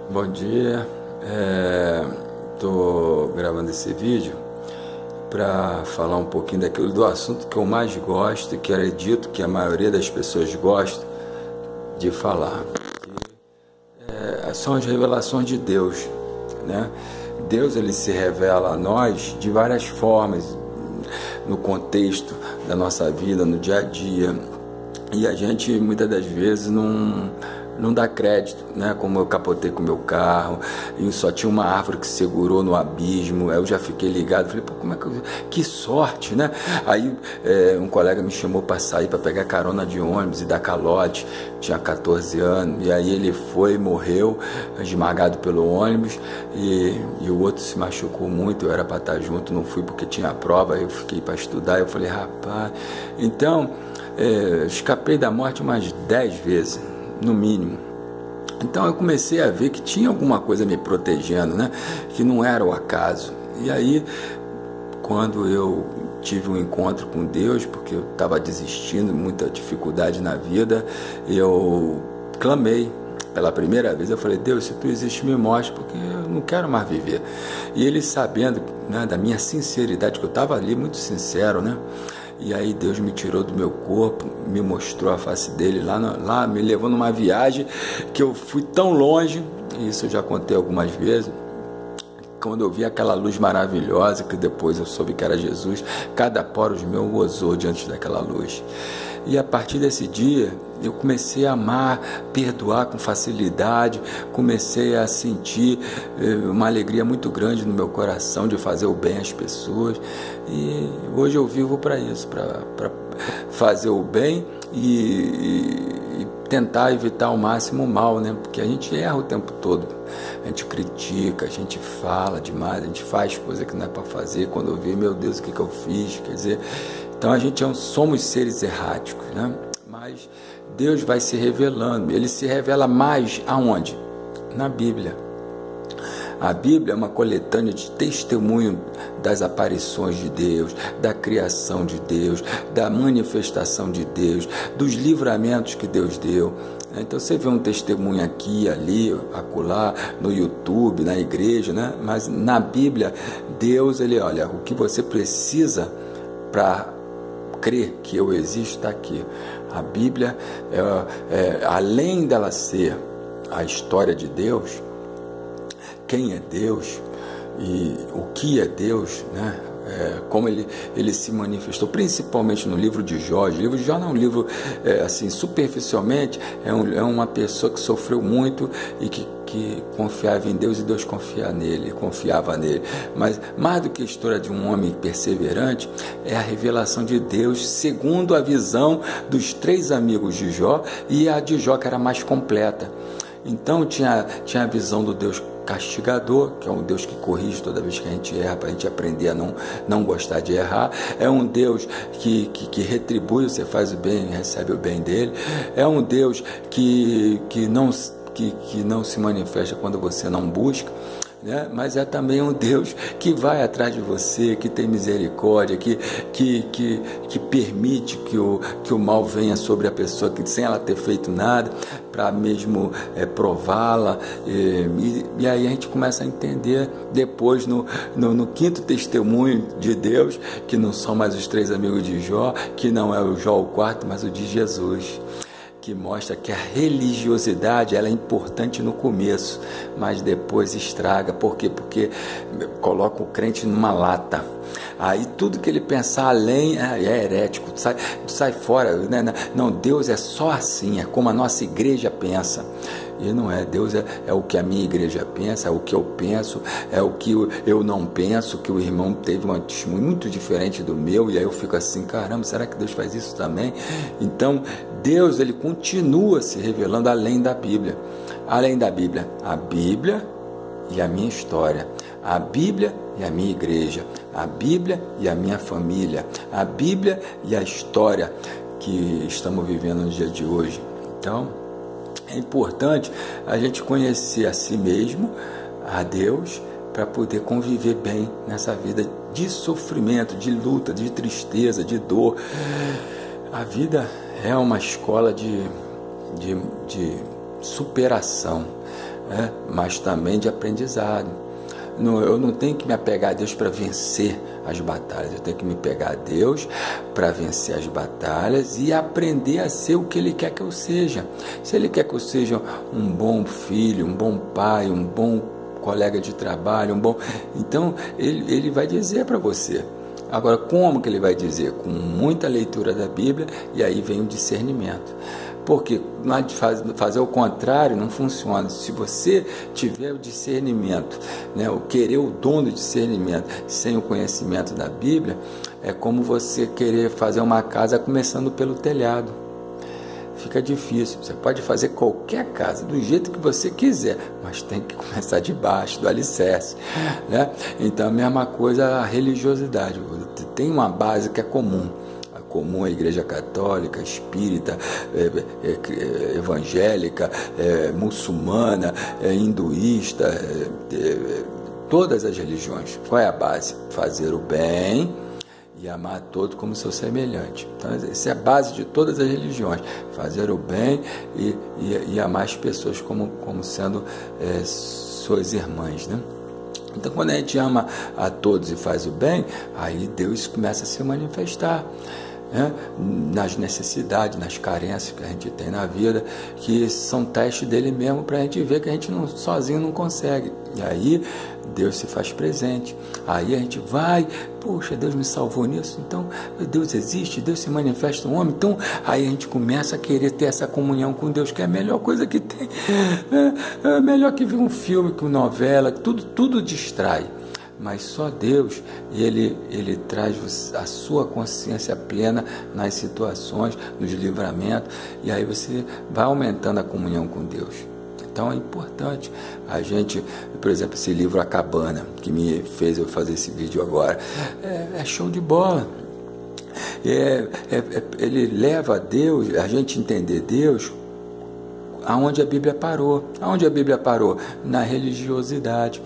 Bom dia, estou gravando esse vídeo para falar um pouquinho do assunto que eu mais gosto e que acredito que a maioria das pessoas gosta de falar. São as revelações de Deus, né? Deus, ele se revela a nós de várias formas no contexto da nossa vida, no dia a dia, e a gente muitas das vezes não dá crédito, né? Como eu capotei com o meu carro e só tinha uma árvore que segurou no abismo. Aí eu já fiquei ligado, falei, pô, como é que sorte, né? Aí um colega me chamou para sair, para pegar carona de ônibus e dar calote. Tinha 14 anos, e aí ele foi, morreu esmagado pelo ônibus, e o outro se machucou muito. Eu era para estar junto, não fui porque tinha prova. Eu fiquei para estudar. Eu falei, rapaz, então escapei da morte umas 10 vezes no mínimo. Então eu comecei a ver que tinha alguma coisa me protegendo, né? Que não era o acaso. E aí, quando eu tive um encontro com Deus, porque eu estava desistindo, muita dificuldade na vida, eu clamei pela primeira vez. Eu falei, Deus, se tu existe, me mostra, porque eu não quero mais viver. E ele, sabendo, né, da minha sinceridade, que eu estava ali muito sincero, né? E aí Deus me tirou do meu corpo, me mostrou a face dele lá, me levou numa viagem que eu fui tão longe, e isso eu já contei algumas vezes. Quando eu vi aquela luz maravilhosa, que depois eu soube que era Jesus, cada poro meu gozou diante daquela luz. E a partir desse dia, eu comecei a amar, perdoar com facilidade, comecei a sentir uma alegria muito grande no meu coração de fazer o bem às pessoas. E hoje eu vivo para isso, para fazer o bem e tentar evitar ao máximo o mal, né? Porque a gente erra o tempo todo, a gente critica, a gente fala demais, a gente faz coisa que não é para fazer. Quando eu vi, meu Deus, o que eu fiz? Quer dizer, então a gente somos seres erráticos, né? Mas Deus vai se revelando. Ele se revela mais aonde? Na Bíblia. A Bíblia é uma coletânea de testemunho das aparições de Deus, da criação de Deus, da manifestação de Deus, dos livramentos que Deus deu. Então você vê um testemunho aqui, ali, acolá, no YouTube, na igreja, né? Mas na Bíblia, Deus, ele olha, o que você precisa para crer que eu existo está aqui. A Bíblia, além dela ser a história de Deus, quem é Deus e o que é Deus, né? Como ele se manifestou, principalmente no livro de Jó. O livro de Jó não é um livro, assim, superficialmente, é uma pessoa que sofreu muito e que confiava em Deus, e Deus confiava nele. Mas mais do que a história de um homem perseverante, é a revelação de Deus segundo a visão dos 3 amigos de Jó, e a de Jó, que era mais completa. Então tinha a visão do Deus castigador, que é um Deus que corrige toda vez que a gente erra, para a gente aprender a não gostar de errar. É um Deus que retribui, você faz o bem, recebe o bem dele. É um Deus que não se manifesta quando você não busca, né? Mas é também um Deus que vai atrás de você, que tem misericórdia, que permite que o mal venha sobre a pessoa, que sem ela ter feito nada, para mesmo prová-la. E aí a gente começa a entender depois no 5º testemunho de Deus, que não são mais os 3 amigos de Jó, que não é o Jó o 4º, mas o de Jesus, que mostra que a religiosidade, ela é importante no começo, mas depois estraga. Por quê? Porque coloca o crente numa lata. Aí tudo que ele pensar além é herético, sai fora, né? Não, Deus é só assim, é como a nossa igreja pensa. E não é. Deus é o que a minha igreja pensa, é o que eu penso, é o que eu não penso, que o irmão teve um testemunho muito diferente do meu, e aí eu fico assim, caramba, será que Deus faz isso também? Então Deus, ele continua se revelando além da Bíblia. Além da Bíblia, a Bíblia e a minha história, a Bíblia e a minha igreja, a Bíblia e a minha família, a Bíblia e a história que estamos vivendo no dia de hoje. Então é importante a gente conhecer a si mesmo, a Deus, para poder conviver bem nessa vida de sofrimento, de luta, de tristeza, de dor. A vida é uma escola de superação. mas também de aprendizado. Eu não tenho que me apegar a Deus para vencer as batalhas, eu tenho que me pegar a Deus para vencer as batalhas e aprender a ser o que Ele quer que eu seja. Se Ele quer que eu seja um bom filho, um bom pai, um bom colega de trabalho, então ele vai dizer para você. Agora, como que Ele vai dizer? Com muita leitura da Bíblia, e aí vem o discernimento. Porque fazer o contrário não funciona. Se você tiver o discernimento, o querer o dom do discernimento sem o conhecimento da Bíblia, é como você querer fazer uma casa começando pelo telhado. Fica difícil. Você pode fazer qualquer casa do jeito que você quiser, mas tem que começar de baixo, do alicerce. Então, a mesma coisa a religiosidade. Tem uma base que é comum à Igreja Católica, Espírita, evangélica, muçulmana, hinduísta, todas as religiões. Qual é a base? Fazer o bem e amar todo como seu semelhante. Então, essa é a base de todas as religiões. Fazer o bem e amar as pessoas como sendo suas irmãs, Então, quando a gente ama a todos e faz o bem, aí Deus começa a se manifestar, nas necessidades, nas carências que a gente tem na vida, que são testes dele mesmo, para a gente ver que a gente sozinho não consegue. E aí Deus se faz presente. Aí a gente vai, poxa, Deus me salvou nisso, então Deus existe, Deus se manifesta no homem. Então aí a gente começa a querer ter essa comunhão com Deus, que é a melhor coisa que tem. É melhor que ver um filme, que uma novela, tudo distrai. Mas só Deus, ele traz a sua consciência plena nas situações, nos livramentos, e aí você vai aumentando a comunhão com Deus. Então é importante a gente, por exemplo, esse livro A Cabana, que me fez eu fazer esse vídeo agora, é show de bola. Ele leva a Deus, a gente entender Deus, aonde a Bíblia parou. Aonde a Bíblia parou? Na religiosidade,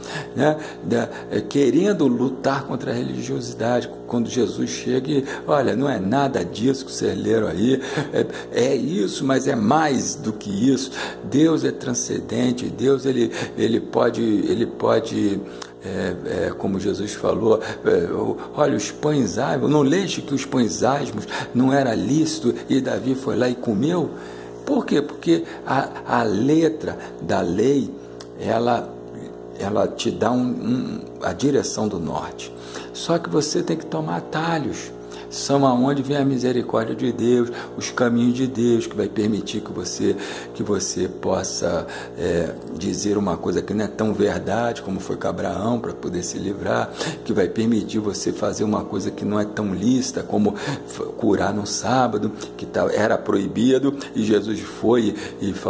querendo lutar contra a religiosidade. Quando Jesus chega e, olha, não é nada disso que vocês leram aí, é isso, mas é mais do que isso. Deus é transcendente, Deus ele pode como Jesus falou, olha, os pães asmos, não leste que os pães asmos não era lícito e Davi foi lá e comeu? Por quê? Porque a letra da lei, ela te dá a direção do norte. Só que você tem que tomar atalhos. São aonde vem a misericórdia de Deus, os caminhos de Deus, que vai permitir que você possa dizer uma coisa que não é tão verdade, como foi com Abraão, para poder se livrar, que vai permitir você fazer uma coisa que não é tão lícita, como curar no sábado, que era proibido, e Jesus foi e falou: